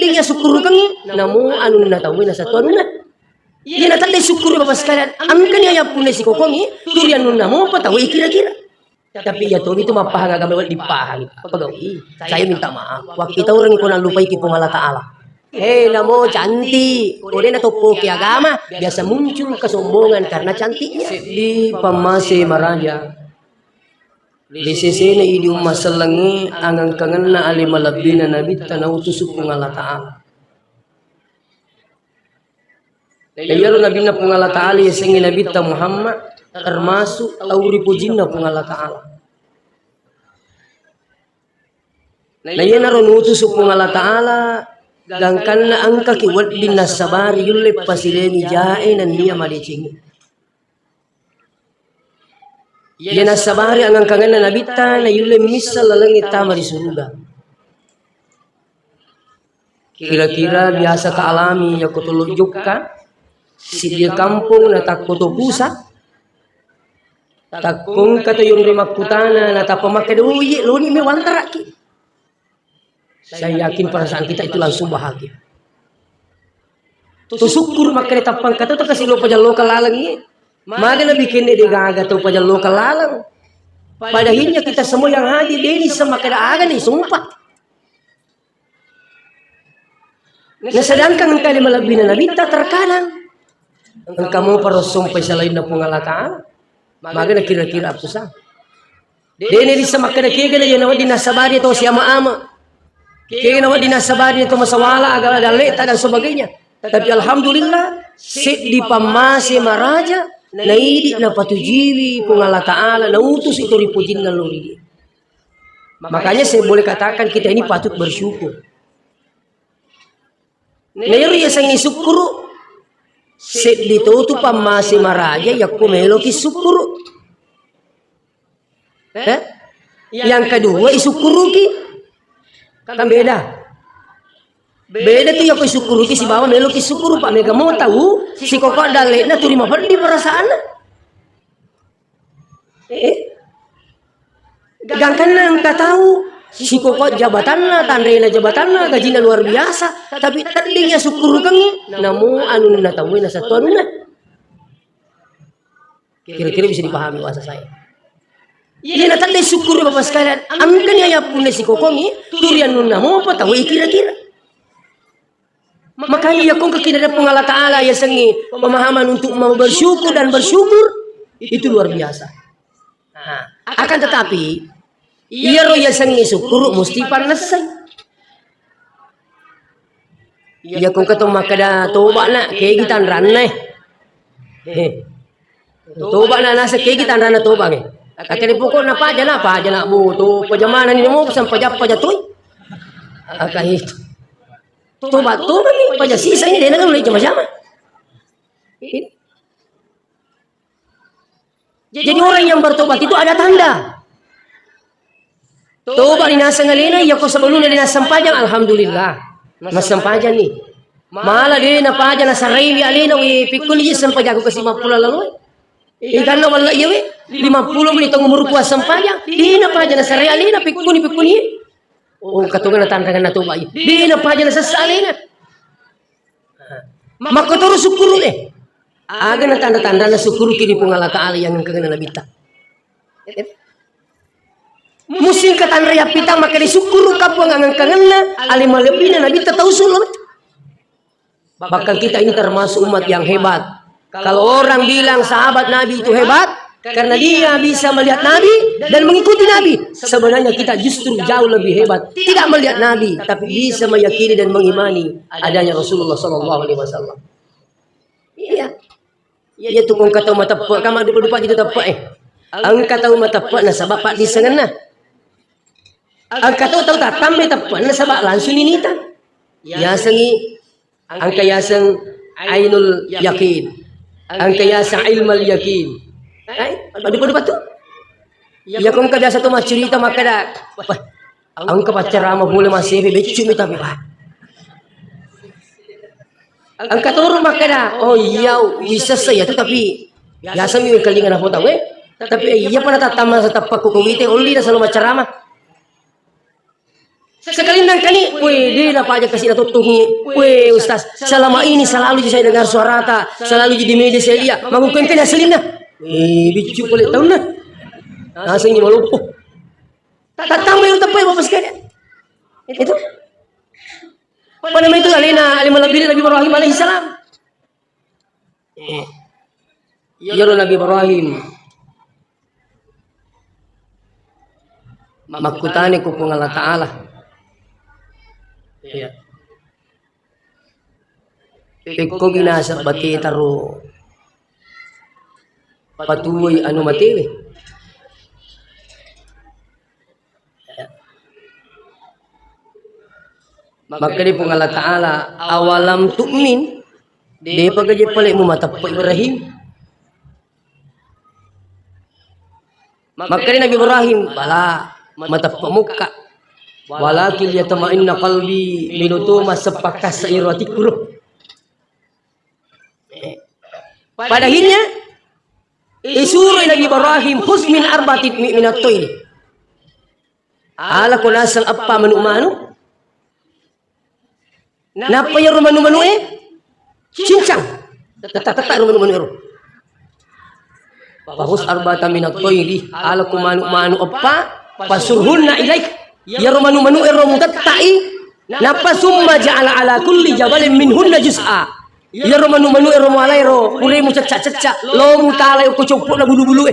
tadinya syukur kangi namu anu na tahu na satu anu na iya na tadi syukur bapak sekalian angkan ya punya si kokongi turian nu namu apa tahu kira-kira tapi ya tuh itu mah pahang agak dipahami pegawai saya minta maaf waktu kita orang ikut lupa ikipung Allah Ta'ala namo cantik udah na topo ke agama biasa muncul kesombongan karena cantiknya di pamase maraja di sisi na idi masalangi angang kangen na alimalabina nabi tanautus kung Allah Ta'ala Layaro nabi na pung Allah Ta'ala yasengin nabi ta Muhammad termasuk auri pujin na pung Allah Ta'ala Layan na ron utus pung Allah Ta'ala gangkan na angka kiwat din na sabari yulip pasileni jae nan niya malicing yan na sabari ang angkangan na nabita na yulip misal lalangit tama di suruga kira-kira biasa kaalami ya kutulog ka si dia kampung na takpoto pusa takung kata yung rimakutana na tapamakaduyi luni may wantaraki saya yakin perasaan kita itu langsung bahagia to syukur makanya tapang kata to kasi lo pajal lokal lalang ini maga na bikin ni digaga to pajal lokal lalang padahinya kita semua yang hadir ini sama kada-aga ni sumpah na sedangkan engkau malabina nabita terkadang engkau mau parasumpay sa lain na pungalata maga na kira-kira apa sa dene di sama kada-kira na yan nawa dinasabari to siya maama kaya nawa dinasabari to masawala agak daleta dan sebagainya tapi alhamdulillah sit di pamase maraja naidi na patujiwi pungalata Ta'ala na utus itu ripujin na lori makanya saya boleh katakan kita ini patut bersyukur Nayari ya sang isukuru set dito tu pamasi maraja ya kumelo ki sukuru yang kedua isukuru ki kan beda tuh ya ko isukuru ki si bawa melo ki sukuru pak mega mau tahu si koko dale na turima di perasaan gangkan nang tahu si koko jabatanna tandrena jabatanna gajinya luar biasa tapi tadinya syukur kangi namu anu na tahu na satu anu na kira-kira bisa dipahami bahasa saya iya na tadi syukur bapak sekalian angkan ya punya si koko ngi turian nu namu apa tahu kira-kira makanya ya kong kekinada pung Allah Ta'ala ya sengi pemahaman untuk mau bersyukur dan bersyukur itu luar biasa akan tetapi iya roh ya sengi syukur mesti panasay. Iya kung katong makada toba na kaya gitan ranay. Toba na nasa kaya gitan ranay toba ke. Katili po ko na pa na mo to pajamanan ni mo sang pajatoy. Kahit toba ni pajasisa ni dena ulit sama-sama. Jadi orang yang bertobat itu ada tanda. Toba nasa ngalina, ya ko sebelumnya dinasampajan, alhamdulillah. Masampajan nih. Malah dia napajan nasa rayli alina, pikul iya sampajan ko kasi 50 lalu. Ikan na wala iya 50 menit ang umur kuha sampajan. Di napajan nasa rayli alina, pikul iya. Oh, katungan na tantangan na toba iya. Di napajan nasa salina. Makotoro sukuru eh. Aga na tanda-tanda na sukuru kini pungalata ali yang kagana nabita. Musim katan raya pitang maka disukuru kapwa ngangang kangenna alimah lebihna nabi tahu sulam. Bahkan kita ini termasuk umat yang hebat. Kalau orang bilang sahabat Nabi itu hebat karena dia bisa melihat Nabi dan mengikuti Nabi, sebenarnya kita justru jauh lebih hebat. Tidak melihat Nabi tapi bisa meyakini dan mengimani adanya Rasulullah SAW. Iya. Ya tu kong kata mata pak kamar depan itu tapak ang kata mata pak na sabab pak di sengena. Ang kata tahu tak tambe tapak na sabab langsung ninita. Yasangi ang kayasang ainul yakin. Ang kayasang ilmal yakin. Ay, depan tu. Ya kong kada satu cerita makada. Ang kapacara boleh masih becu tapi pak. Ang katuro makada, oh iya bisa saya tu tapi biasa mi kalingan ako tahu tapi iya pa natatama sa tapak ko kuwite uli na sa lumacarama. Sekali nang kali, weh, dia dapat aja kasih tutungi, weh, Ustaz, selama ini selalu saya dengar suara ta, selalu di media saya lihat, mengukuhkan hasilnya. Bicu boleh tahu nah, langsung ini malu. Tatang yang tepai bapak sekalian. Itu. Pada nama itu alina lebih Nabi Ibrahim alaihissalam. Ya Nabi Ibrahim. Makutani ko kung Allah Ta'ala. Ya. Iko ginasa bati taro patuloy anu matiwi. Maka di pong Allah Ta'ala awalam tu'min di pagkaji pala mo matap po Ibrahim. Maka di Nabi Ibrahim bala matap po muka walakin yatma'inna qalbi minutuma sepakas sa irwatikuro. Pada akhirnya isuro Nabi Ibrahim husmin arbatit minat toil. Ala ko nasang apa manu-manu. Napa ya rumanu-manu cincang. Tata rumanu-manu ero. Bahus arbata minat toili ala ko manu-manu apa pasurhunna ilaik. Ya rumanu-manu ero mutatai. Napa summa ja'ala ala kulli jabalin minhunna juz'a. Ya rumanu-manu ero mualairo. Ure mu cecak-cecak. Lo mu talay ko copok na bulu-bulu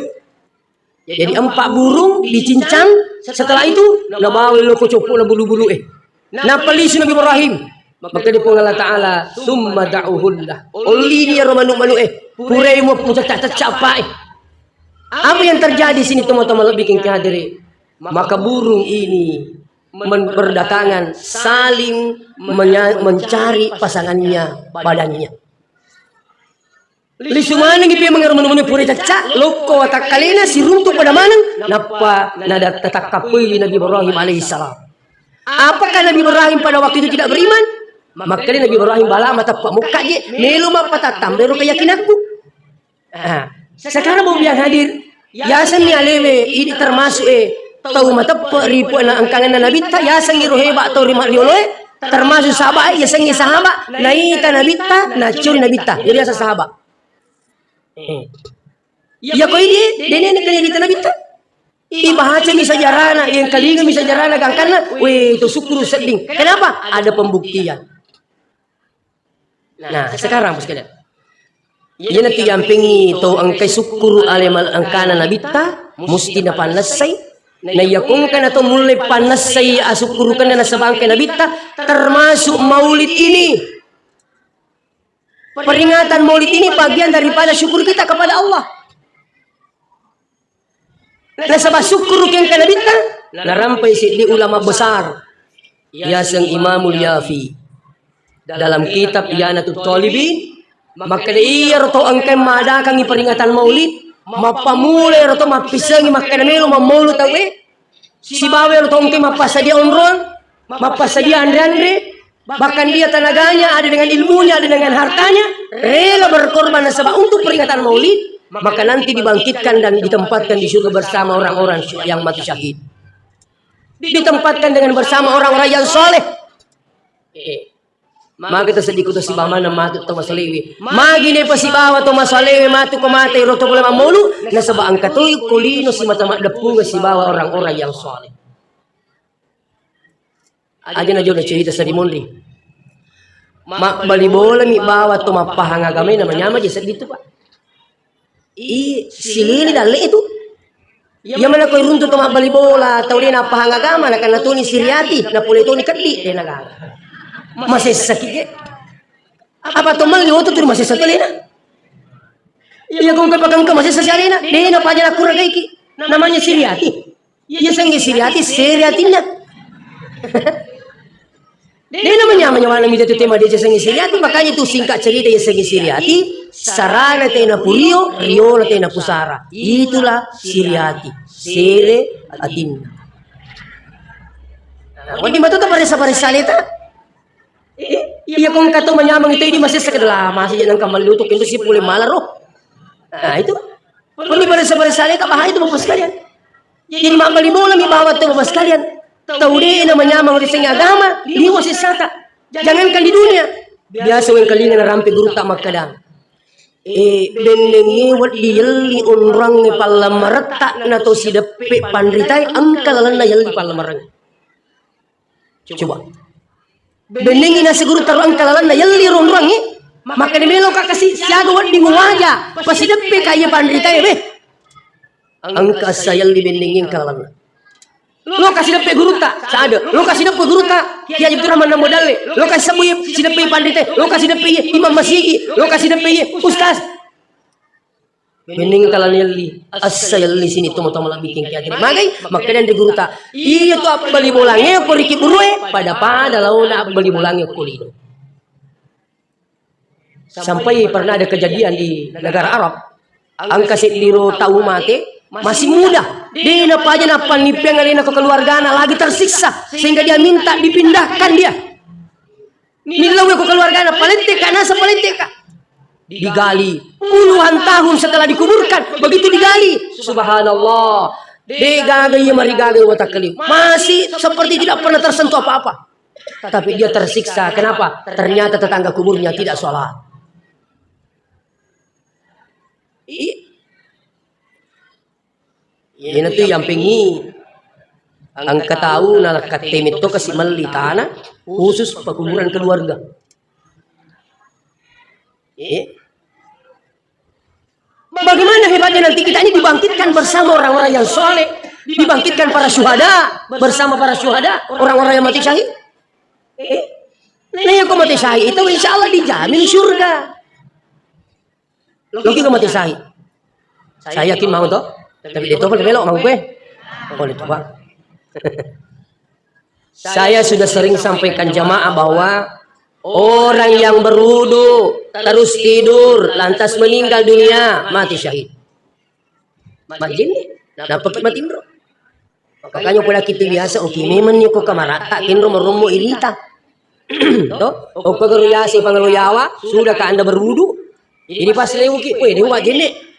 Jadi 4 burung dicincang. Setelah itu nabawi lo ko copok na bulu-bulu Napalisu Nabi Ibrahim. Maka di pong Allah Ta'ala summa da'uhullah. Oli ni romanu-manu Purei mo cecak-cecak apa Apa yang terjadi sini teman-teman lebih king hadiri. Maka burung ini berdatangan saling mencari pasangannya badannya. Lisumana ngipi mengerumanu puri cecak loko takalina si runtuh pada mana napa nada tatakapui Nabi Ibrahim alaihissalam. Apakah Nabi Ibrahim pada waktu itu tidak beriman? Maka Nabi Ibrahim bala mata pak muka je melu mapatatam baru keyakinanku. Sekarang mau biar hadir yasan ni alewe ini termasuk tahu mata ribu anak angkangan Nabi ta yasan ni roheba atau rima rioloe termasuk sahabat yasan ni sahabat naita Nabi ta nacuri Nabi ta jadi asa sahabat. Ya kau ini dene kali kita Nabi ta ibahaca mi sajarana yang kali mi sajarana gangkana weh itu syukur seding. Kenapa? Ada pembuktian. Nah, sekarang bos kalian. Ia nanti yang pengi tau angkai syukur alemal angkana nabita mesti na panasay na yakungkan atau mulai panasay asukurukan na nasabangkai nabita termasuk maulid ini. Peringatan maulid ini bagian daripada syukur kita kepada Allah. Nasabah syukur yang kana bita narampai si di ulama besar Yasang Imamul Yafi dalam kitab Iyanatut Talibin maka iya roto angkai madakang peringatan maulid mapamule roto mapisangi makana melo mamulu tawe si bawe roto angkai mapasadia onron mapasadia andre bahkan dia tenaganya ada dengan ilmunya ada dengan hartanya rela berkorban sebab untuk peringatan maulid maka nanti dibangkitkan dan ditempatkan di surga bersama orang-orang yang mati syahid ditempatkan dengan bersama orang-orang yang soleh. Maka kita sedikit si bama na matu to masalewi. Magi ne pa si bawa to masalewi matu ko matay roto ko lamang mulu na sa baang katoy kulino si matama dapunga si bawa orang-orang yang soleh. Aja na jud na cerita sa dimundi. Balibola mi bawa to mapahanga gamay na manyama di sa dito pa. Silili dali itu. Yang mana koy runto to balibola tawli na pahanga gama na kanatuni siriati na puleto ni kadli de nagala. Masih sakit apa to mal liwoto tur masih sakit na iya kung kapag ka masih sakit na de na pajala kuragay ki namanya siriati iya sangi siriatinya de namanya wala mi dito tema de sangi siriati makanya itu singkat cerita ya sangi siriati sarana tayo na purio rio na tayo na pusara itulah siriati sire atin wadi matuto parisa salita. Iya kung kato manyamang ito ini masih sekedala masih jangan kamalutok itu si puli malaro. Nah itu. Kung di pada sabar salita bahaya itu bapak sekalian. Jadi mak balibola mi bawat itu bapak sekalian. tahu deh namanya mau diseng agama, liwa sesata. Jangankan di dunia. Biasa yang kalian rampe guru tak makadang. Benengi wat diyeli unrang ni palamarata na to si depe pandritai angkalalan na yeli palamarang. Coba. Benengi na siguro taro angkalalan na yeli unrang ni. Maka di melo ka kasi siaga wat di waja. Pasi depe kaya pandritai be. Angka sayal di benengi angkalalan. Lo kasih depe guru tak? Sada. Lo kasih depe guru tak? Kia jeptu raman na modal. Lo kasih sabuye si depe pandite. Lo kasih depe imam masigi. Lo kasih depe ustaz. Bening kalan yali asayali sini tomo-tomo la bikin kia jadi. Magai makanya di guru tak. Iya tu apa beli bolangnya ko riki burue pada launa beli bolangnya ko lido. Sampai pernah ada kejadian di negara Arab. Angka sediro tahu mati. Masih muda, dia napa aja napa nipeng alina ke keluargana lagi tersiksa sehingga dia minta dipindahkan dia. Nilaw ke keluargana palenteka nasa palenteka. Digali puluhan tahun setelah dikuburkan begitu digali. Subhanallah. Degagai marigagai watakali. Masih seperti tidak pernah tersentuh apa-apa. Tapi dia tersiksa. Kenapa? Ternyata tetangga kuburnya tidak sholat. Ini tuh yang pengi angka tahu nalak katemit to kasih meli tanah khusus pekuburan keluarga. Bagaimana hebatnya nanti kita ini dibangkitkan bersama orang-orang yang soleh, dibangkitkan para syuhada bersama para syuhada, orang-orang yang mati syahid. Nah yang kau mati syahid itu insya Allah dijamin surga. Lagi kau mati syahid, saya yakin mau toh. Tapi dia topel belok mau gue. Boleh coba. Saya sudah sering sampaikan jamaah bahwa orang yang berwudu terus tidur lantas meninggal dunia mati syahid. Majin nah pakai mati bro. Makanya pula kita biasa oke memang ni ko kamarata kinro merumo irita. Toh, o kaguruyasi pangaluyawa sudah ka Anda berwudu. Ini pas lewuki, weh dewa majin ni.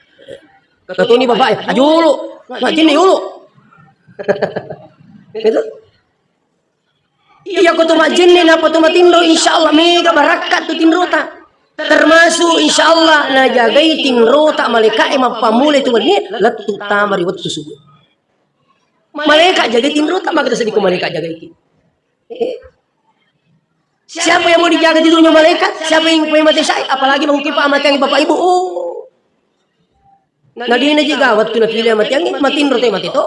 Kata ini bapak ya, ajulu, majin nih ulu. Gitu. Iya kau tu majin nih, napa tu matindro, insya Allah mega barakat tu tindro tak. Termasuk insya Allah na jagai tindro tak malaikat emang pamule tu ni, letu tamari waktu subuh. Malaikat jagai tindro tak maka sedih malaikat jagai itu. Siapa yang mau dijaga di dunia malaikat? Siapa yang mati syahid? Apalagi mengukir pak amat yang bapak ibu. Nah dia aja gawat tu nak pilih mati yang matiin rote mati to.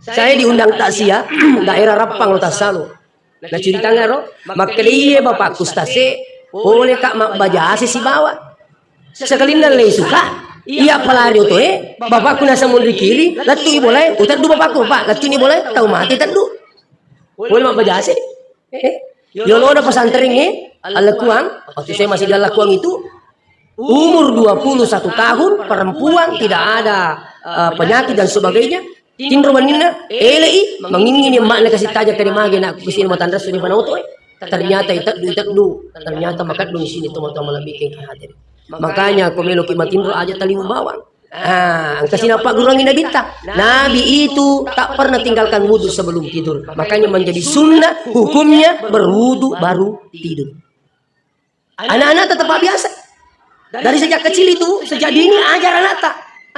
Saya diundang taksia daerah Rapang lo tasalu. Nah ceritanya ro, makliye bapak kustase boleh kak mak baja si bawa. Sekali nalai suka. Iya pelari tu bapakku nasa mundi kiri, latu boleh, utar du bapakku pak, latu ni boleh, tahu mati tadu. Boleh mak baja si. Yolo ada pesantren alakuang, waktu saya masih di alakuang itu. Umur 21 tahun, perempuan, tidak ada penyakit dan sebagainya. Tindro manina, elei, mengingini makna kasih taja ke dimagi nak kesini matandras sudah panauto. Ternyata itak du, ternyata makat du sini teman-teman lebih ke hadir. Makanya komelo ki matindro aja tali bawang. Kasih napa gurangi nabi tak? Nabi itu tak pernah tinggalkan wudu sebelum tidur. Makanya menjadi sunnah hukumnya berwudu baru tidur. Anak-anak tetap biasa. Dari sejak kecil itu, sejak dini ajar anak tak.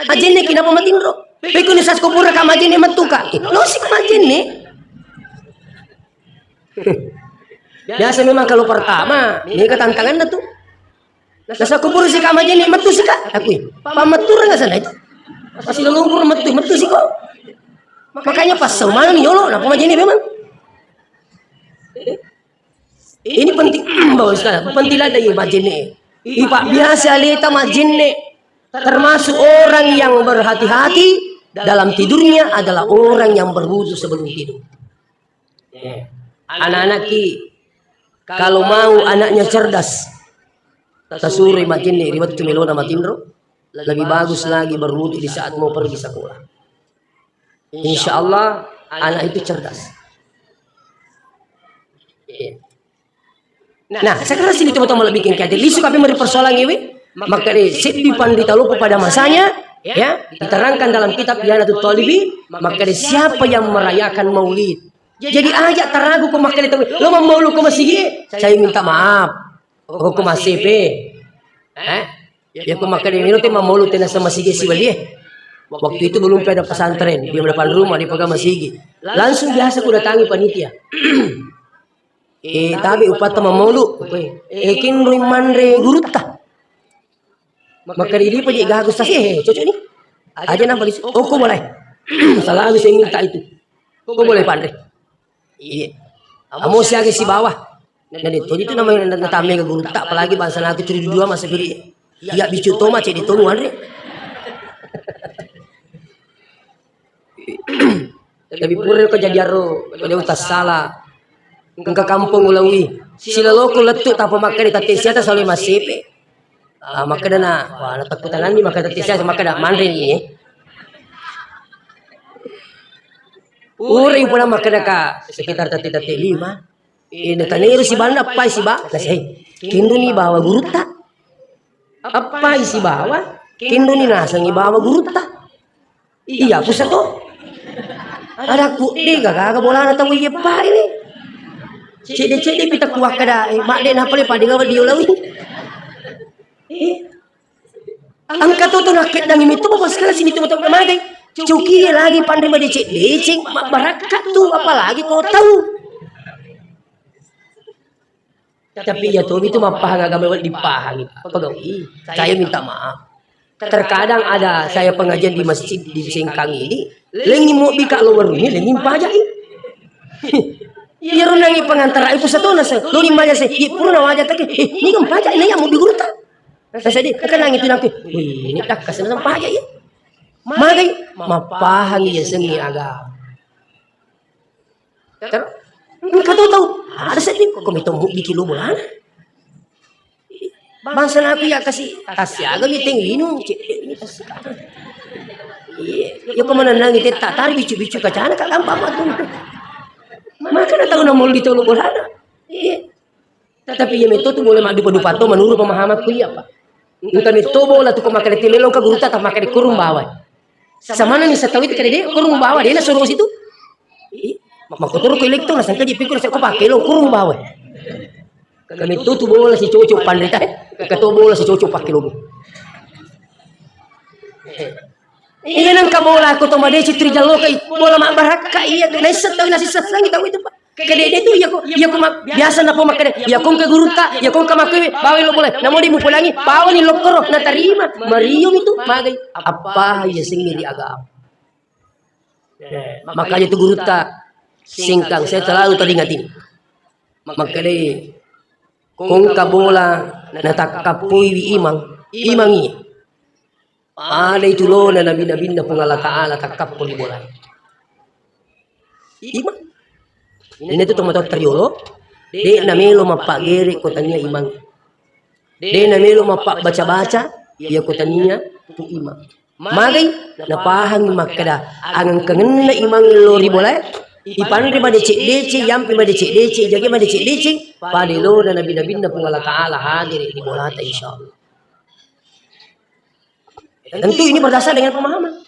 Majene kenapa matindro? Beku ni sas kupura ka majene matuka. Lo sih majene. Biasa memang kalau pertama, ini ketantangan tuh. Nasa kupura si ka majene matu sih ka. Aku pamatura enggak sana itu. Masih leluhur matu sih kok. Makanya pas semalam yolo, napa majene memang. Ini penting bawa sekarang. Penting lah dari majene. Ipak biasa leta majinne termasuk orang yang berhati-hati dalam tidurnya adalah orang yang berwudu sebelum tidur. Anak-anak kalau mau anaknya cerdas, tasuri majinne riwat tumelona matindro lebih bagus lagi berwudu di saat mau pergi sekolah. Insya Allah anak itu cerdas. Nah, sekarang sini teman-teman lebih bikin kayak lisu kami meri persoalan ini, maka di pandita lupa pada masanya Ya, diterangkan dalam kitab Ihanatul Talibin, maka siapa yang merayakan Maulid. Jadi ajak teragu ko makanya itu. Lo mau maulud ko masih? Saya minta maaf. Ko masih pe. Ya ko makanya ini mau maulud na sa masigi si Wali. Waktu itu belum ada pesantren di depan rumah di pegang masigi. Langsung biasa ko datangi panitia. Tapi upata maulud. Kin rimandre gurutta. Maka diri pa di gagus tas cocok ni. Aja nang balik. Oh, ko boleh. Selalu saya minta itu. Ko boleh pandai. Iya. Amo siya si bawah. Nah itu namanya natame ke guru tak apalagi bahasa aku curi dua masa guri. Ya bicu toma cek ditunggu andre. Tapi pura kejadian ro, kalau utas salah. Ke kampung ulawi. Sila loko letuk tak pemakai di tati siata selalu masih. Maka na, wah natakutan ni maka tati siya maka na manre ni. Uring pula maka na ka sekitar tati lima. Natanero si banda apa si ba? Kasi kindo ni bawa guru ta. Apa si bawa? Kindo ni nasa ni bawa guru ta. Iya pusa to. Ada ku di gaga bola na tawi pa ini. Cede pita kuah kada mak de na pale padi gawa dia lawi. Angkat tu nakit nang itu bos sekali sini tu betul magai. Cuki lagi pandai bade cek barakat tu apalagi kau tahu. Tapi ya tuh itu mapahang agama dipahami. Pegawai, saya minta maaf. Terkadang ada saya pengajian di masjid di Singkang ini, lengi mau bika luar ini, lengi pajak ini. Ya runangi pengantara itu satu nasa, lu ni maja sih, purna wajah tak, ini kan pajak ini yang mau digurta. Saya di, kan nang itu nanti, ini tak kasih nang pajak ya. Magai, mapahang ya sengi agama. Kau tahu ada sedih kok komito bikin lu bolan. Bangsa aku ya kasih agak meeting inu. Ya kau mana nang itu tak tarik bicu kacana kak gampang matu. Maka dah tahu nama itu lu bolan. Tapi ya meto tu boleh madu pato menurut pemahaman ku ya pak. Bukan itu bola tu kau makan temelo ka guru tak makan di kurung bawah. Sama nih saya tahu itu kira dia kurung bawah dia nak suruh situ. Makotor ko elektor na sangka jipin ko sa ko pakilo kurung bawe. Kami tu bola si cocok pandai tah. Kato bola si cocok pakilo. Ini nang kabola ko to made si trijalo kay bola mak baraka iya na setaw na si sasang tahu itu pak. Kede itu ya ko biasa na po makade. Ya kong ke guru ta, ya kong ka makwe bawe lo boleh. Namo di mo pulangi, bawa ni lokoro na tarima. Marium itu magay apa ya singi di agam. Makanya itu guru ta Singkang saya selalu teringat ini. Makanya kung kabola natakapui wi imangi. Ada itu lo na nabi na pungala taala takap puli bola. Imang. Ini tu tomato triolo. De namelo mapagere kotanya imang. De namelo mapak baca-baca ya kotanya tu imang. Magay napahang makada ang kangen na imang lori bola. Ipan pada cek dece, yampi pada cek dece, jaga pada cek dece, pada lo dan nabi na pungala taala hadir di bola ta insyaallah. Tentu ini berdasar dengan pemahaman.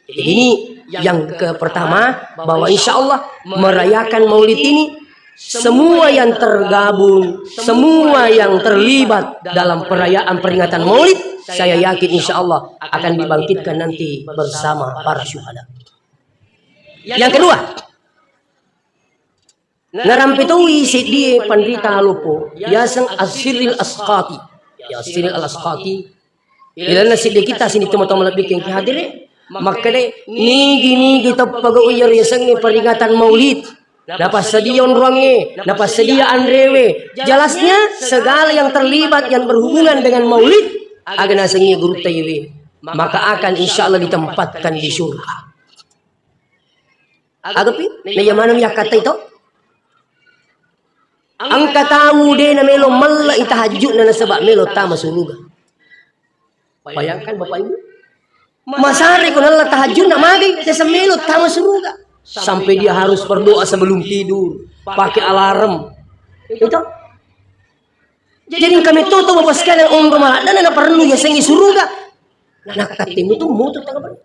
Jadi ini yang pertama bahwa insyaallah merayakan Maulid ini semua yang tergabung, semua yang terlibat dalam perayaan peringatan Maulid, saya yakin insyaallah akan dibangkitkan nanti bersama para syuhada. Yang kedua, ngarampitawi si dia pandita lupo, yasang asiril asqati, ya asiril asqati. Ilan na si kita sini teman-teman lebih yang hadir, makanya ni kita pag-uyar yasang ni peringatan Maulid. Dapat sedia ruangnya, dapat sedia andrewe. Jelasnya segala yang terlibat yang berhubungan dengan Maulid akan asangi guru tayyib, maka akan insyaallah ditempatkan di surga. Agapi, na yamanam ya kata itu. Ang katamu de na melo malla itahajud na nasabak melo tama suluga. Bayangkan Bapak Ibu. Masari ko nalla tahajud na magay sa melo tama suluga. Sampai dia harus berdoa sebelum tidur, pakai alarm. Itu. Jadi kami tutup Bapak sekalian umroh malah dan perlu ya sengi suruga. Nah katimu tuh moto tengah bani.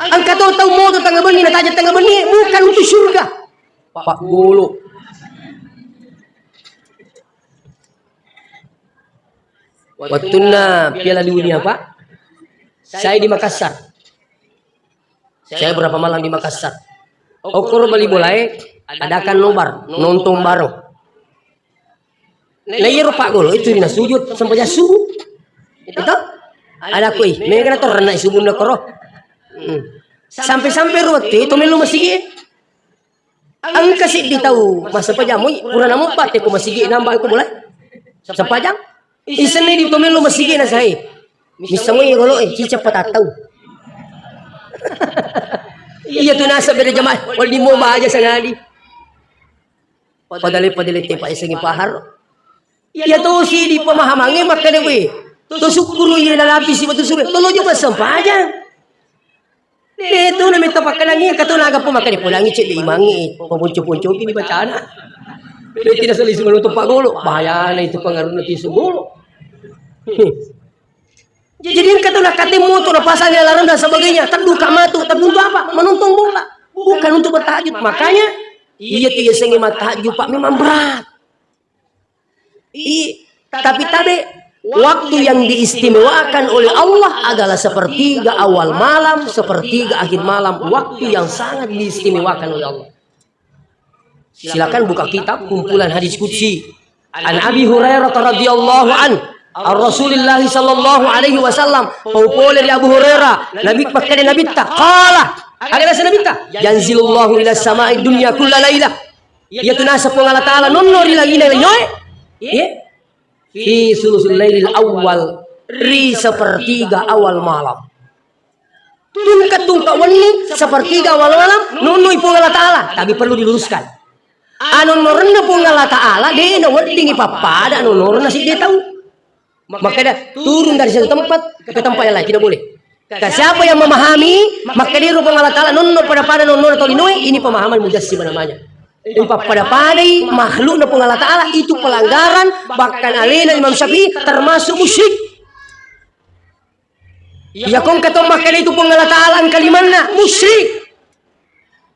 Angkat tahu moto tengah bani, nak tajat tengah bani, bukan untuk surga. Pak Golo. Waktu Piala Dunia Pak, saya di Makassar. Saya berapa malam di Makassar. Okor bali boleh adakan nobar nonton bareng. Nah iya Pak Golo itu dina sujud sampai subuh. Itu ada kui, mereka tuh renai subuh nak koro. Sampai roti itu melu masih. Ang kasih ditahu masa pajamu kurang namu pat aku masih nambah aku boleh. Sepajang. Isan ni dito melu masih na saya. Misalnya ya Golo cica patatau. Iya tuh nasa beda jamaah. Wal di mo aja sangali. Padali tepa isang ipahar. Iya tuh si di pemahamannya maka dewe. Tuh syukuru iya nalapis si batu suri. Tolo juga sampajang. Itu na minta pakalangi kato naga po makani pulangi cek limangi pamuncu-puncu kini bacaan. Dia tidak selisih menutup Pak Golo. Bahaya na itu pengaruh nanti Golo. Jadi kata nak katimu tu pasangnya alarm dan sebagainya. Terduka matu, terduka apa? Menonton bola. Bukan untuk bertahajud. Makanya iya tidak sengi tahajud Pak memang berat. Tapi waktu yang diistimewakan oleh Allah adalah sepertiga awal malam, sepertiga akhir malam. Waktu yang sangat diistimewakan oleh Allah. Silakan buka kitab kumpulan hadis qudsi. An Abi Hurairah radhiyallahu an Rasulullah sallallahu alaihi wasallam. Paupole dari Abu Hurairah. Nabi pakai Nabi tak kalah. Ada nasa Nabi tak? Yanzilullahu ila samai dunya kulla lailah. Yaitu nasa Allah Taala nonnori lagi na nyoy. Fi sulusul lailil awal, ri sepertiga awal malam. Tungka wani sepertiga awal malam nunui pun Allah Taala. Tapi perlu diluruskan. Anu norna pun Allah Taala dia na wadingi papada anu norna si dia tahu. Maka dia turun dari satu tempat ke tempat yang lain tidak boleh. Siapa yang memahami maka dia rupang Allah Taala nunno pada nunno atau linoi ini pemahaman mujassim namanya. Pada padai makhluk na Allah Ta'ala itu pelanggaran bahkan alena Imam Syafi'i termasuk musyrik. Ya kong kata makan itu Allah Ta'ala angka limanna musyrik.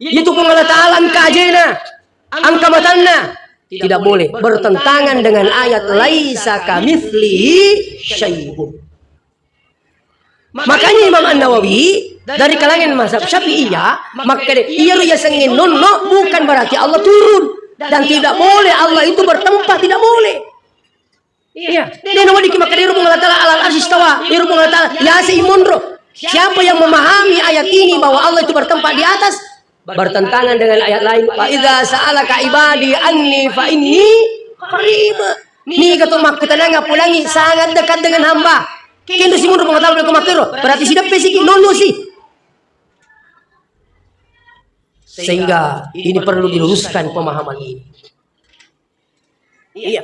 Itu Allah Ta'ala angka ajena angka matanna. Tidak boleh bertentangan dengan ayat laisa kamitslihi syai'un. Makanya Imam An-Nawawi dari kalangan mazhab Syafi'iyah maka ia sengin nonno bukan berarti Allah turun dan tidak boleh Allah itu bertempat, tidak boleh. Iya, dia nawadi maka dia rupung Allah Taala alal arsy istawa, dia rupung Allah Taala ya seimundro. Siapa yang memahami ayat ini bahwa Allah itu bertempat di atas bertentangan dengan ayat lain. Wa idza sa'alaka ibadi anni fa inni qarib. Ni kata makutananga pulangi sangat dekat dengan hamba. Kendo si mundo pengetahuan dari komakero berarti sudah pesiki nono sih. Sehingga ini perlu diluruskan pemahaman ini. Iya.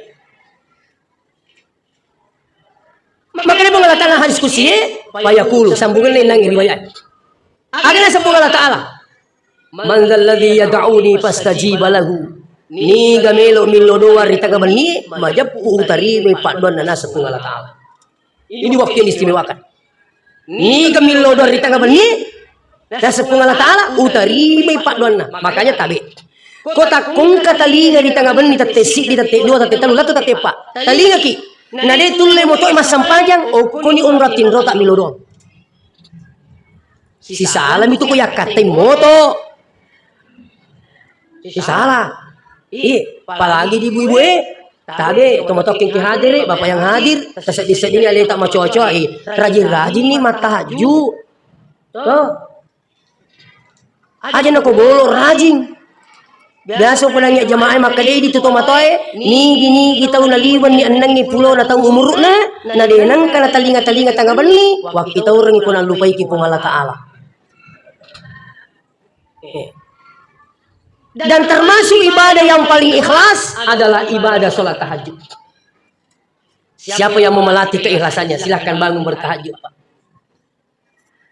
Makanya Allah Ta'ala hadis qudsi fayaqulu sambungan lain nang riwayat. Ada sambung Allah Ta'ala. Man dzalladzi yad'uni fastajiba lahu. Ni gamelo milodo warita gamani majab utari me padon nana sambung Allah Ta'ala. Ini waktu yang diistimewakan. Ni gamilo dari tangga bani. Dan sepung Allah Ta'ala utari may padwana. Makanya tabi. Kota kung katalinga di tangga bani tatesi di tate dua tate talu lato tate pa. Talinga ki. Nade tulle moto mas sampajang o kuni unratin rota milodo. Si salam itu ko yakatay moto. Si salah. Apalagi di ibu-ibu Tabe, tumatoking ki hadir, bapak yang hadir, tersedih-sedihnya alih tak maco-maco, rajin-rajin nih matahaju. Tuh. Aja nak Golo rajin. Biasa pulangnya jamaah maka dia ditutup matoy, ni gini kita unaliwan ni anang ni pulau na tahu umur na denang kana talinga-talinga tanggaban ni, wak kita orang ikut lupai ki Allah Ta'ala. Dan termasuk ibadah yang paling ikhlas adalah ibadah sholat tahajud. Siapa yang mau melatih keikhlasannya silahkan bangun bertahajud.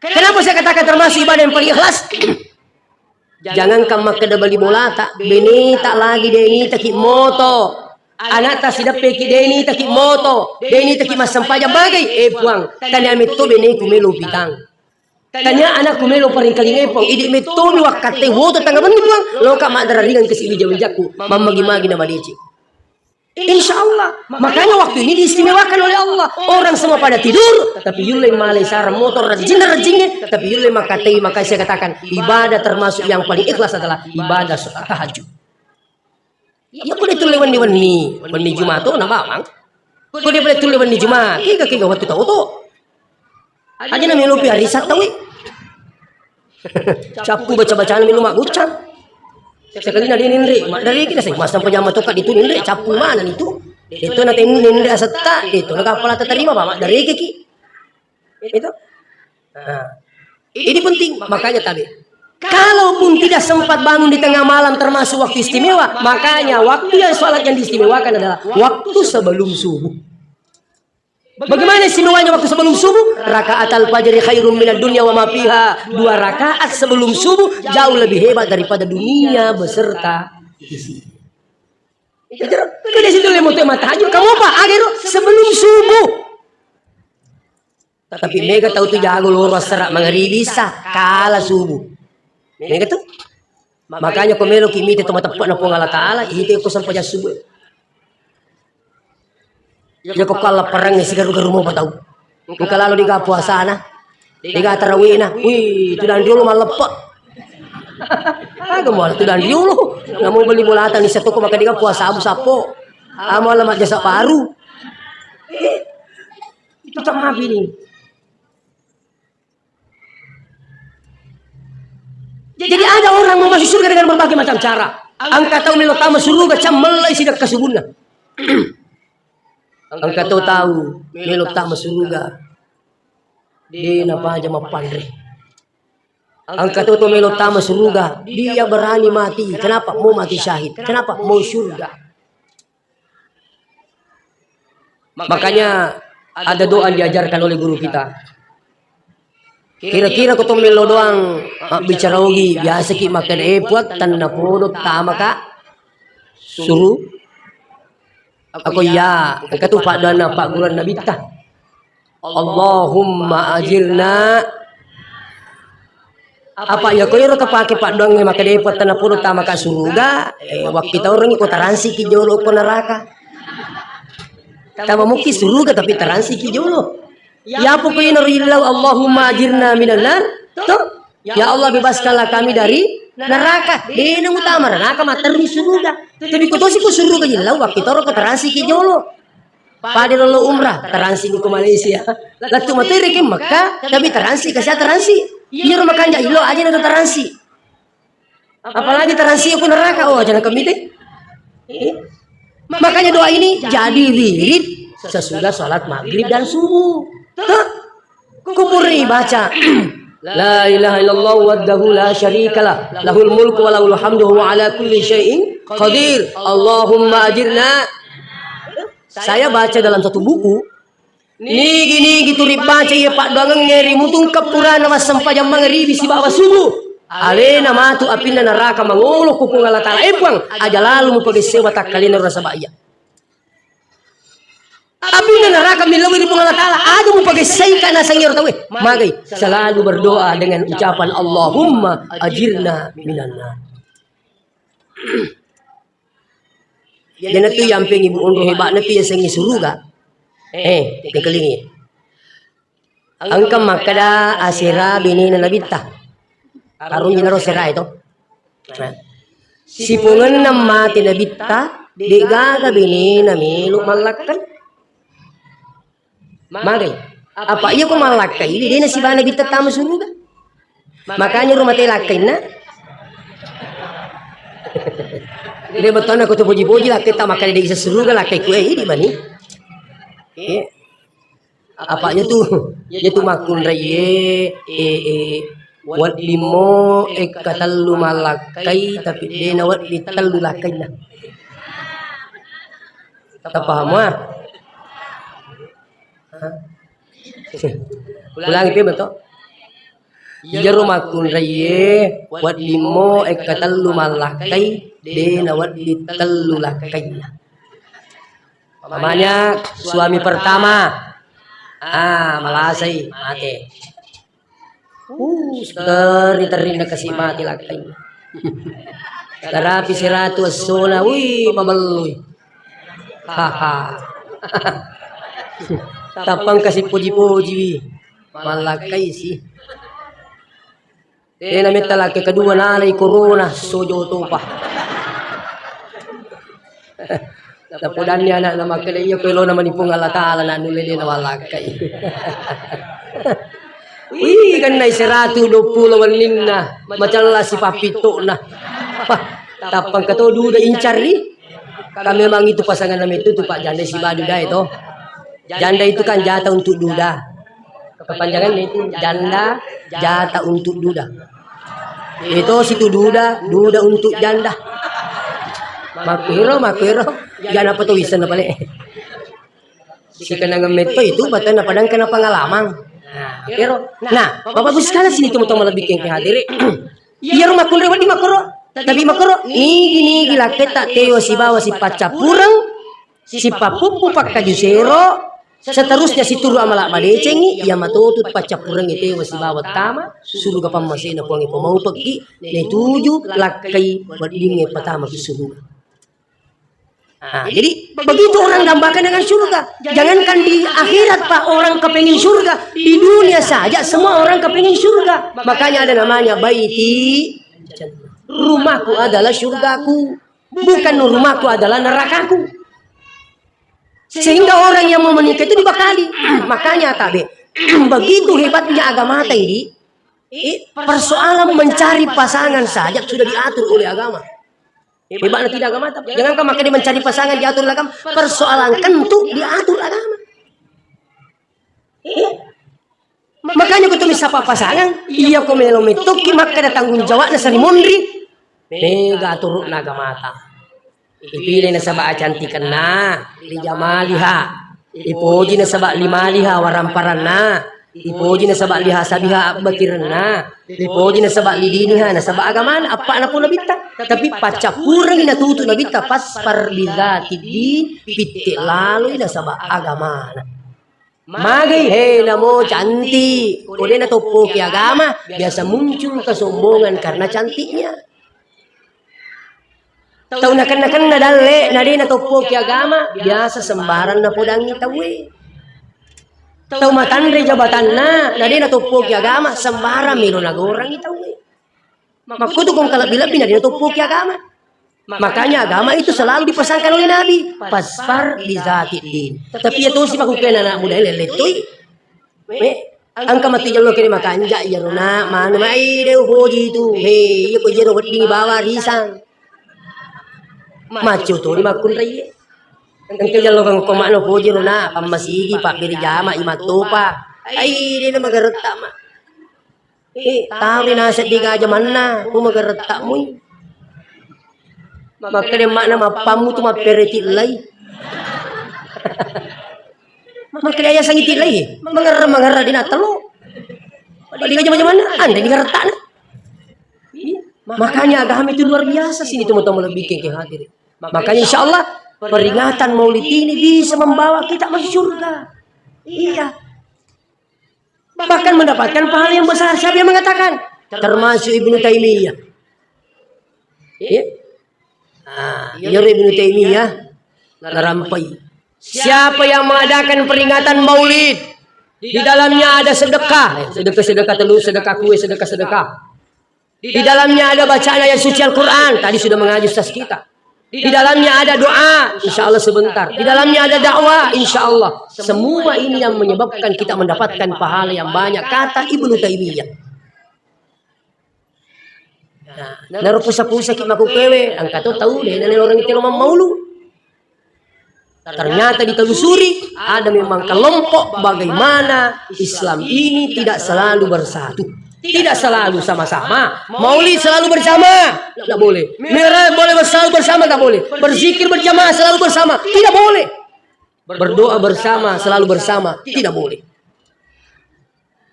Kenapa saya katakan termasuk ibadah yang paling ikhlas? Jangan kamu kada bali bola tak beni tak lagi dengi tak moto. Anak ta sida peki deni taki moto, deni taki masampaja bagai buang. Tanya meto bene kumelo bitang. Tanya anak kumelo paring kaling epong, idi meto mi wakate woto tangga bandi buang. Loka madara ringan kesi bija-bijaku, mamagi-magi nama deci. Insya Allah. Makanya waktu ini diistimewakan oleh Allah. Orang semua pada tidur, tapi yule malai sarang motor rajin-rajinnya, tapi yule makatai. Maka saya katakan ibadah termasuk yang paling ikhlas adalah ibadah sholat tahajud. Ya boleh tuh lewat wani Jumat tuh nama bang. Boleh tuh lewat Jumat. Kika waktu tahu tuh. Aja namanya lupa riset tahu. Capu baca-bacaan minum agucan. Sekali nadi nindri, dari kita sih masa pejama tuh itu nindri capu mana itu? Itu nanti nindri asata itu nak kepala terima pak dari kiki itu. Nah, ini penting makanya tadi. Kalaupun tidak sempat bangun di tengah malam termasuk waktu istimewa, makanya waktu yang sholat yang diistimewakan adalah waktu sebelum subuh. Bagaimana istimewanya waktu sebelum subuh? Rakaat al-fajri khairum minad dunya wa ma fiha. 2 rakaat sebelum subuh jauh lebih hebat daripada dunia beserta isi. Itu situ lemot tahajud kamu apa? Akhir sebelum subuh. Tapi mereka tahu tuh jago lurus serak mengeri bisa kalah subuh. Mereka tuh. Makanya komelo kimite to matapat na po Allah Taala itu ko sampai subuh. Ya kok kala perang ni sigaru-garu mo pataw. Kung kalalo di ka puasa na, di ka tarawih na, wih, tudan dulu malepa. Aga mo, tudan dulu. Namu beli bulatan ni sa to ko maka di ka puasa abu sapo. Amo alamat jasa paru. Itu sama ni. Jadi ada orang mau masuk surga dengan berbagai macam cara. Angka tahu melotama surga cam melai sidak kasubunna. Angka tahu melotama surga. Dia napa aja mapandre. Angka tahu melotama surga. Dia berani mati. Kenapa? Mau mati syahid. Kenapa? Mau surga. Makanya ada doa diajarkan oleh guru kita. Kira-kira kau melo doang bicara ogi biasa ki makan epot tan na produk tama ka suruh aku ya katu pak dana pak guran nabita Allahumma ajirna apa ya kau iro kapake pak doang makan epot tan na produk tama ka surga waktu kita orang ikut taransi ki jolo ko neraka tama muki surga tapi taransi ki jolo. Ya pokoknya narillahu Allahumma ajirna minan nar. Tuh. Ya Allah bebaskanlah kami dari neraka. Dia yang utama neraka materi surga. Tapi kutosi ku surga jilau waktu toro ko taransi ki jolo. Pada lo umrah taransi ku Malaysia. Latu materi ke Makkah tapi taransi ka sia taransi. Iya makanya ilo aja na taransi. Apalagi taransi ku neraka oh jangan kemite. Makanya doa ini jadi wirid sesudah salat maghrib dan subuh. Kupuri baca La ilaha illallah wahdahu la syarikalah lahul mulku wa lahul hamdu wa ala kulli syai'in qadir Allahumma ajirna. Saya baca dalam satu buku nigi gitu baca ya Pak Doang ngeri mutung kapurana mas sampajang mangribi si bawa subuh alena matu apinna neraka mangolo kupung Allah Taala epang aja lalu mu pagi sewa tak kalian rasa baya. Abi na neraka milawi di Allah Ta'ala ada mo pagisay ka na sangir tawi magay selalu berdoa dengan ucapan Allahumma ajirna minan nar. Yan ito yung pengi buong hebat na piya sang isuruga tikalingi ang kamakada asira binina nabita karun ginaro sira ito sipungan na mati nabita di gaga binina miluk malakan. Magay, apa iya ko malakay? Hindi na si Bana bita tama suruga. Makanya rumah lakay na. Hindi betul na ko to puji-puji lakay ta makanya di isa suruga lakay ko di ba ni? Apa nya tuh? Ya tuh makun raye wat limo katallu malakay tapi di na wat litallu lakay na. Tapaham mo? Ulangi pe beto. Jaro makun raye wat limo katallu malakai de na wat litallu lakai. Namanya suami pertama, malasay, mati. Terindah kasih mati laki. Terapi si Ratu Asona, wih, pabaluy. Haha. Tapang kasih puji-puji, malakay sih. Namit talaki kedua nalay corona, sojo to pa. Napudan niya na makilay pero naman ipong alatala na nulili na malakay. Wih, kan na si Ratu 20 na, macala si Papito na. Tapang kato duda incari. Kami memang itu pasangan namin itu Pak Janda si Baduda itu. Janda itu kan jatah untuk duda. Kepanjangan itu janda, jatah untuk duda. Itu situ duda, duda untuk janda. Makuhiro, jangan apa tuh bisa na pala. Si kanang meto itu batan na padang kana pengalaman. Pero, Bapak Ibu sekalian sini teman-teman lebih keng hadiri. Iya rumah kun rewadi makoro. Tapi makoro ini gila kita teo si bawa si pacapurang, si papupu pakajusero, seterusnya si turu amalak madecengi, ia matutut pacapurang itu si bawa tama, suruh kapam masih na puangi pemau pagi, ne tuju lakai berdinge pertama suruh. Jadi begitu orang gambarkan dengan surga. Jangankan di akhirat Pak, orang kepingin surga. Di dunia saja semua orang kepingin surga. Makanya ada namanya baiti. Rumahku adalah surgaku. Bukan rumahku adalah nerakaku. Sehingga orang yang mau menikah itu dibakali. Makanya KB, begitu hebatnya agama ini. Persoalan mencari pasangan saja sudah diatur oleh agama. Hebatnya tidak agama, jangan kau makanya mencari pasangan diatur agama. Persoalan kentu diatur agama. Makanya kau tulis apa pasangan, iya kau melometuki maka ada tanggung jawab na serimondri. Mega turut naga mata. Ipilih na sabak cantikan na, lijamaliha. Ipoji na sabak limaliha waramparan na. Ipoji na sabak liha sabiha bakiran na. Ipoji na sabak lidiniha na sabak agaman apa na po nabita. Tapi pacapurang inatuto nabita pas parbizati di pitik lalu na sabak agaman. Magay he namo cantik. Kode na topo ki agama biasa muncul kesombongan karena cantiknya. Tahu na dale na di na topo ki agama biasa sembaran na podang itawe. Tahu matandre jabatan na di na topo ki agama sembaran milo nagorang itawe. Makuto kung kalabi-labi na di na topo ki agama. Makanya agama itu selalu dipesankan oleh Nabi. Pasfar di zati din. Tapi itu si pakukena na muda leletoy. Ang kamati jalo kini makanja yaro na mana mai deu hoji itu. He, iya ko jero dingi bawa risang. Macho to di makun rai. Ang kajalo kang komano hoji na pamasigi pa birijama imatopa. Ay di na magarata ma. Tahu na sa diga jaman na magarata mo. Makanya makna mapamu tu mapereti lay. Makanya ayah sangiti lay. Mengarah di natalo. Balik aja mana? Anda di ngerta na. Makanya agama itu luar biasa sini teman-teman lebih ke hadir. Makanya insya Allah peringatan Maulid ini bisa membawa kita masuk surga. Iya. Bahkan mendapatkan pahala yang besar. Siapa yang mengatakan? Termasuk Ibnu Taimiyah. Iya. Ibnu Taimiyah narampai. Siapa yang mengadakan peringatan Maulid, di dalamnya ada sedekah, sedekah telur, sedekah kue, sedekah. Di dalamnya ada bacaan ayat suci Al-Quran. Tadi sudah mengaji ustaz kita. Di dalamnya ada doa, insya Allah sebentar. Di dalamnya ada dakwah, insya Allah. Semua ini yang menyebabkan kita mendapatkan pahala yang banyak. Kata Ibnu Taimiyah. Naruh pusa-pusa kita makukewe, ang kato tahu deh, dan orang itu memang maulu. Ternyata ditelusuri ada memang kelompok bagaimana Islam ini tidak selalu bersatu, tidak selalu sama-sama. Maulid selalu bersama, tidak boleh. Merah boleh selalu bersama, tidak boleh. Berzikir berjamaah selalu bersama, tidak boleh. Berdoa bersama selalu bersama, tidak boleh.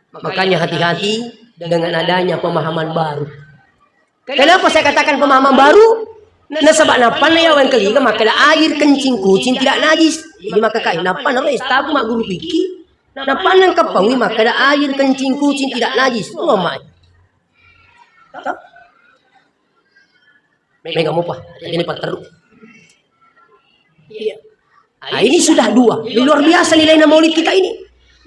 Makanya hati-hati dengan adanya pemahaman baru. Kenapa saya katakan pemahaman baru? Nasabak napan na yawan kaliga maka air kencing kucing tidak najis. Ini maka kain napa naro istabu mak guru piki. Napa nang kapawi maka ada air kencing kucing tidak najis. Oh mai. Mega mau pak, ini pak teruk. Iya. Nah, ini sudah dua. Luar biasa nilai maulid kita ini.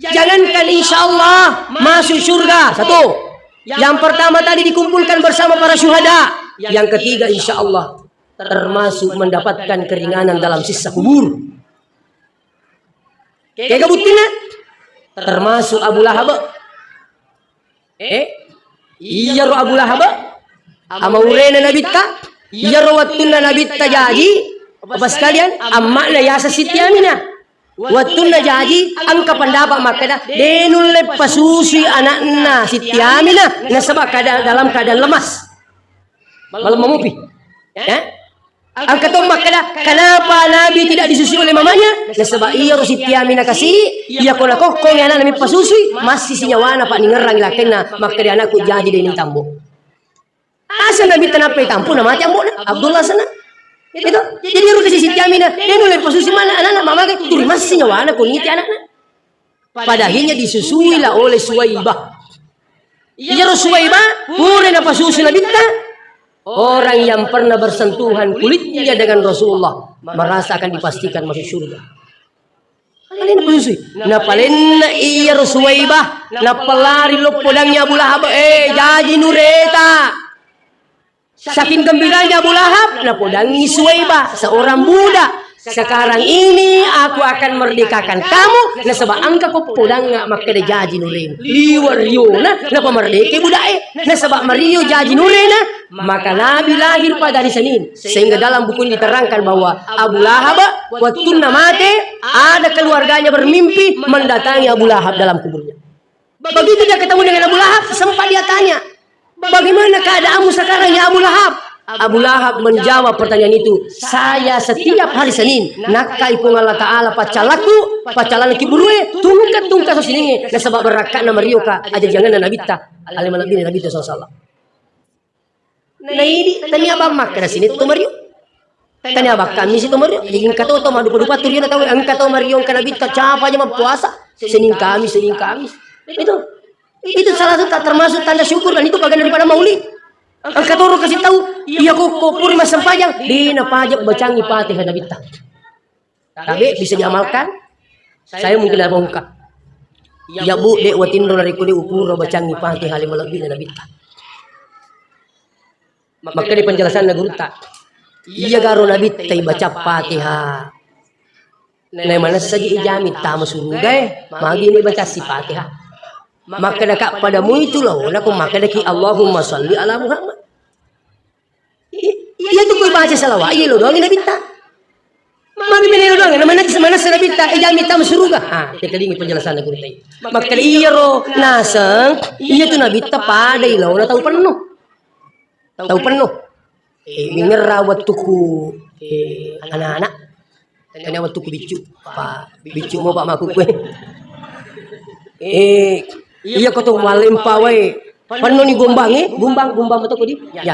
Jangankan insya Allah masuk surga. Satu. Yang pertama tadi dikumpulkan bersama para syuhada. Yang ketiga insya Allah termasuk mendapatkan keringanan dalam sisa kubur. Kayak buktinya termasuk Abu Lahab. Iya ro Abu Lahab. Amaurena nabita. Iya ro watunna nabita jaji. Apa sekalian? Amma na yasa sitiamina. Watunna jaji angka pendapat makada denul pasusi anakna sitiamina nasabak dalam keadaan lemas. Malam memupi. Ya? Angka tu makada kenapa Nabi tidak disusui oleh mamanya? Nasabak iya ro sitiamina kasih. Iya kola kokong anak nami pasusi masih sinyawana pak ningerang ilakena makada anakku jadi dening tambo. Asa Nabi tenapai tampu nama tambo Abdullah sana. Itu jadi harus kasih sitiamina. Dia mulai posisi mana anak-anak mama kan turi masih nyawa anak kuniti anak-anak. Padahinya disusui lah oleh Suwaibah. Iya Suwaibah mulai apa susu nabita. Orang yang pernah bersentuhan kulitnya dengan Rasulullah merasa akan dipastikan masuk surga. Kalian pusui. Napalin iya Suwaibah. Napalari lo podangnya Abu Lahab. Jaji nureta. Saking gembiranya Abu Lahab, napodangi Suwaibah, seorang budak. Sekarang ini aku akan merdekakan kamu. Nasabak angka ko podang maka de jaji nuren. Liwar yona, napa merdeka budak nasabak Mario jaji nurena. Maka Nabi lahir pada hari Senin. Sehingga dalam buku ini diterangkan bahwa Abu Lahab waktu mati ada keluarganya bermimpi mendatangi Abu Lahab dalam kuburnya. Begitu dia ketemu dengan Abu Lahab, sempat dia tanya, bagaimana keadaanmu sekarang ya Abu Lahab? Abu Lahab menjawab pertanyaan itu. Saya setiap hari Senin nakai pun Allah Ta'ala pacalaku pacalan kiburue tungkat sosininge nasabak berakat nama rioka aja jangan nabita alim nabi Nabi SAW. Nah ini tanya bamak ke sini tu Mario. Tanya bak kami situ Mario. Jadi kata tu madu dupa turian tahu angkat tu Mario ke nabita capa aja puasa Senin Kamis. Itu salah satu termasuk tanda syukur dan itu bagian daripada maulid. Angkat orang kasih tahu, iya kok puri masam pajang, dina pajak bacangi Fatihah nabita. Tapi bisa diamalkan. Saya mungkin ada muka. Ya bu, dek watindro dari kuli ukuro bacangi Fatihah lima lebih nabita. Maka di penjelasan naguruta, iya garo nabita baca Fatihah. Nah mana saja ijami tamu surga, magi ini baca si Fatihah. Maka dekat padamu itu loh, aku maka dekat Allahumma salli ala Muhammad. Iya tuh kau baca salawat, iya lo doang ini bita. Mami menelo doang, namanya semana sana bita, ijami tamu surga. Kita ini penjelasan aku tadi. Maka iya lo naseng, iya tuh nabita pada ilo, na tahu penuh. Minger rawat tuku anak-anak, tanya waktu tuku bicu, pak bicu mau pak maku kue. Iya kau tuh malim pawai penuh ni gumbang betul kau di ya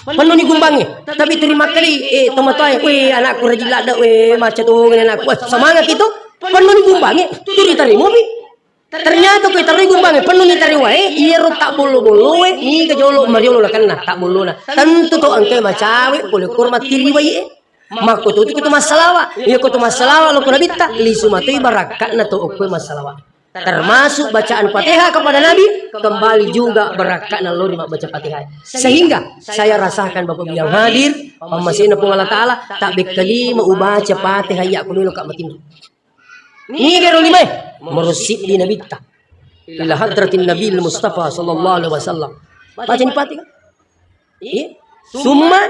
penuh ni gumbangi tapi terima kali tomatoi anakku rajin lada macam tu anakku semangat itu penuh ni gumbangi turi terima bi ternyata kau tarik gumbangi penuh ni terima iya ro tak bolu ni kejolo mariolo lah kan tak bolu nah tentu tu angkai macam boleh kurma tiri wai mako tu itu masalah iya kau tu masalah lo kena bita li sumatui barakat na tu okoi masalah. Termasuk bacaan Fatihah kepada Nabi kembali juga berakat naluri baca Fatihah. Sehingga saya rasakan Bapak yang hadir masih pun Allah Ta'ala tak bekali mau baca Fatihah ya kuno kak matin. Ini kero lima merusid di Nabi ta. Ila hadratin Nabi Mustafa sallallahu alaihi wasallam. Baca ni Fatihah. Summa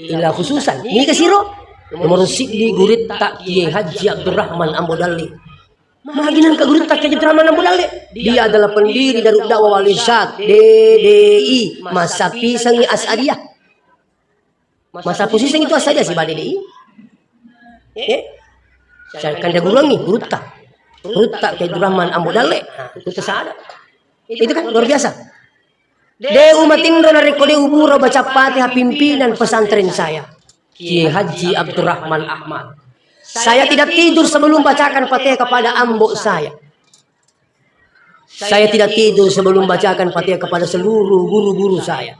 ila khususan. Ini kasiro merusid di gurit tak Kiai Haji Abdurrahman Ambodali. Maginan ke guru tak Abdurrahman Ambodali. Dia adalah pendiri dari dakwah wal irsyad DDI masa pisang Asadiyah. Masa pisang itu Asadiyah sih DDI. Saya kan dia guru ni guru tak ke Abdurrahman Ambodali. Itu tersadar. Itu kan luar biasa. De umatin dari kode uburo baca Fatihah pimpinan pesantren saya Kiai Haji Abdurrahman Ahmad. Saya tidak tidur sebelum bacakan Fatihah kepada ambok saya. Saya tidak tidur sebelum bacakan Fatihah kepada seluruh guru-guru saya.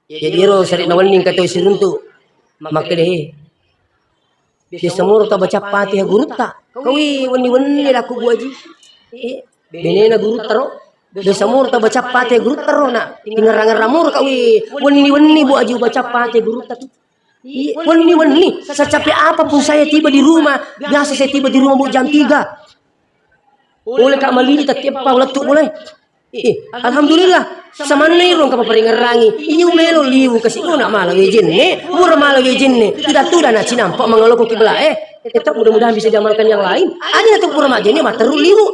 Jadi ro sari nawaning katoy sinuntu. Makdeh. Di semur ta baca Fatihah guru ta. Kawi wani-wani laku buaji. Benena guru taro. Di semur ta baca Fatihah guru taro na. Tingarangan ramur kawi wani-wani buaji baca Fatihah guru ta. Wani-wani. Secapek apapun saya tiba di rumah. Biasa saya tiba di rumah jam 3. Oleh kak malili tiap pawlatuk mulai. Alhamdulillah. Sama nirong ka paparingarangi. Iyo melo liwu kasi una malah wejinne. Murah malah wejinne. Tidak nak sinampak mengaloko kibla. Tetap mudah-mudahan bisa diamalkan yang lain. Ada na pura majene materu liwu.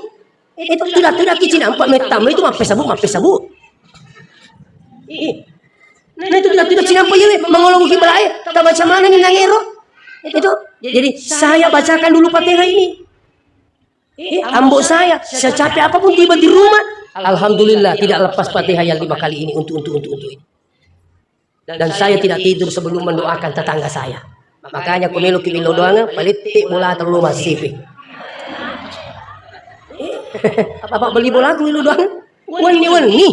Itu tidak sinampak metama itu mape sabu. Nah itu tidak sinampak ya mengaloko kibla. Tak baca mana ni nangero. Itu. Jadi saya bacakan dulu Fatihah ini. Ambok saya secapek apapun tiba di rumah, alhamdulillah tidak lepas Fatihah yang 5 kali ini untuk ini. Dan saya tidak tidur sebelum mendoakan tetangga saya. Makanya kumelo kimilo doang palitik bola terlalu masif. Apa beli bola kumilo doang? Wani.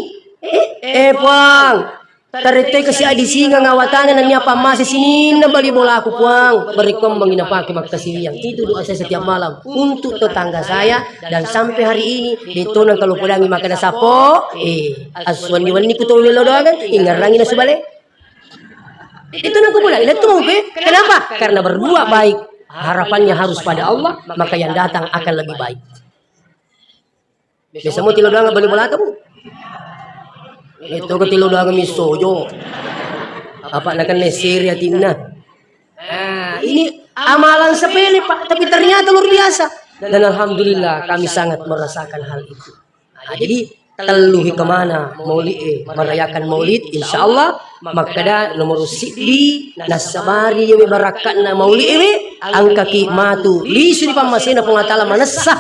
Pang. Tarite kasi adi singa ngawatanan na niya pamasi sinin na bali bola aku puang berikom menginapake magkasiyang. Itu doa saya setiap malam untuk tetangga saya dan sampai hari ini dito nang kalau pulangi makan sapo aswani-wani ko to lelo doang ingarangin na subale. Itu nang kupulang itu mau kenapa? Karena berbuat baik harapannya harus pada Allah maka yang datang akan lebih baik. Biasa mo tilo doang bali bola kamu. Ito katilo doang misojo. Apa nakan nesiri atina. Ini amalan sepele Pak, tapi ternyata luar biasa. Dan alhamdulillah kami sangat merasakan hal itu. Jadi teluhi kemana maulid merayakan maulid insyaallah makada nomor sidi nasabari yawi barakatna maulid angka ki matu li sudi pamasena pengatala manasah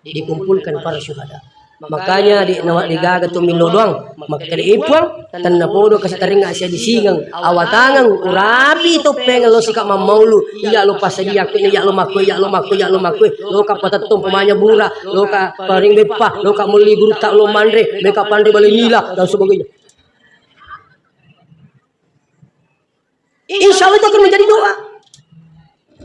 dikumpulkan para syuhada. Makanya di gagat tumilo doang makada ipuang tanna podo kasi taringa siya disingang awatangang urabi to pengen lo sika mamaulu iya lo pasadia kini ya lo makoy lo ka patatong pemanya bura lo ka paring bepa lo ka muli guru tak lo mandre mereka pandai balik nila dan sebagainya. Insya Allah itu akan menjadi doa.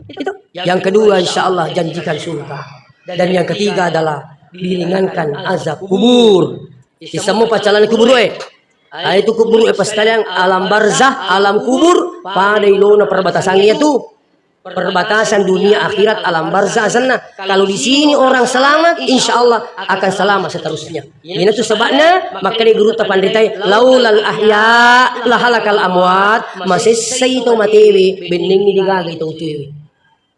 Itu. Yang kedua insya Allah janjikan surga. Dan yang ketiga adalah diringankan azab kubur. Semua pacalan kubur itu kubur pas kalian alam barzah, alam kubur pada ilona perbatasannya tuh. Perbatasan dunia akhirat alam barzah sana. Kalau di sini orang selamat, insya Allah akan selamat seterusnya. Ini tuh sebabnya maka di guru tapanditai laulal ahya lahalakal amwat masih sayito matewi bening ni digaga itu tuwi.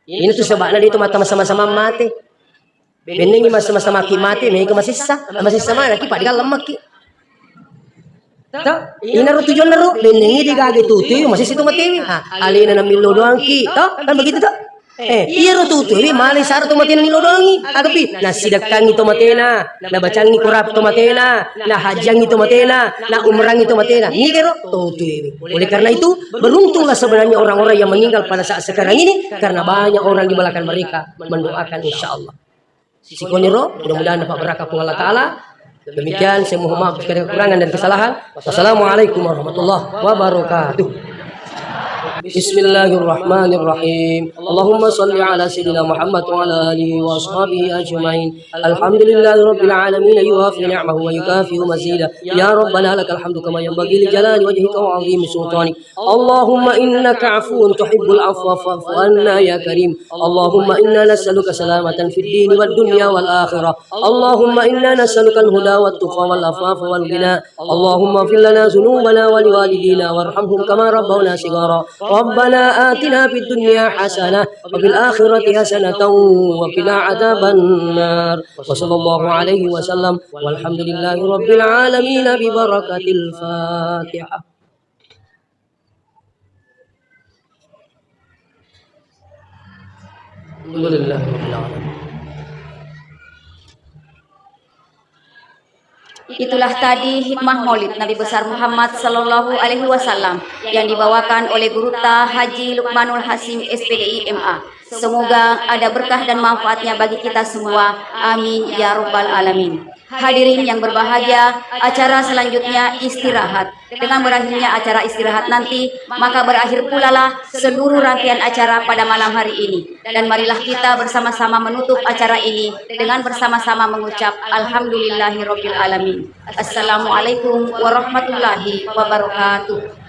Ini tuh sebabnya dia itu mata sama-sama mati. Bening sama-sama mati, mereka masih sama lagi pada lemak ki. Tahu? Ini naruh tujuan naruh, bening digaga itu masih situ mati. Alina na milo doang ki, tahu? Kan begitu tak? Iya ro tutu, ini malis sar to mati na milo doang ki. Agapi, na sidakang itu mati na bacang ni kurap to mati na hajang itu mati na umrang itu mati na. Ini kero tutu ini. Oleh karena itu beruntunglah sebenarnya orang-orang yang meninggal pada saat sekarang ini karena banyak orang di belakang mereka mendoakan insya Allah. Sikoniro, mudah-mudahan dapat berkah Allah Ta'ala. Demikian saya mohon maaf jika ada kekurangan dan kesalahan. Wassalamualaikum warahmatullahi wabarakatuh. Bismillahirrahmanirrahim. Allahumma salli ala sayyidina Muhammad wa ala alihi wa ashabihi ajma'in. Alhamdulillahi rabbil alamin yuwafi ni'amahu wa yukafi mazida. Ya Rabbana lakal hamdu kama yanbaghi li jalali wajhika wa 'azimi sultanik. Allahumma innaka 'afuwun tuhibbul 'afwa fa'fu anna ya karim. Allahumma inna nas'aluka salamatan fid din wad dunya wal akhirah. Allahumma inna nas'aluka al-huda wat tuqa wal afafa wal ghina. Allahumma ighfir lana dhunubana wa liwalidina warhamhum kama rabbawna shighara. ربنا آتنا في الدنيا حسنة وفي الآخرة حسنة وقنا عذاب النار وصلى الله عليه وسلم والحمد لله رب العالمين ببركة الفاتحة. الحمد لله رب العالمين. Itulah tadi hikmah Maulid Nabi besar Muhammad Sallallahu Alaihi Wasallam yang dibawakan oleh Guru Ta Haji Lukmanul Hasim SPDI MA. Semoga ada berkah dan manfaatnya bagi kita semua. Amin ya Rabbal Alamin. Hadirin yang berbahagia, acara selanjutnya istirahat. Dengan berakhirnya acara istirahat nanti, maka berakhir pula lah seluruh rangkaian acara pada malam hari ini. Dan marilah kita bersama-sama menutup acara ini dengan bersama-sama mengucap Alhamdulillahirabbil alamin. Assalamualaikum warahmatullahi wabarakatuh.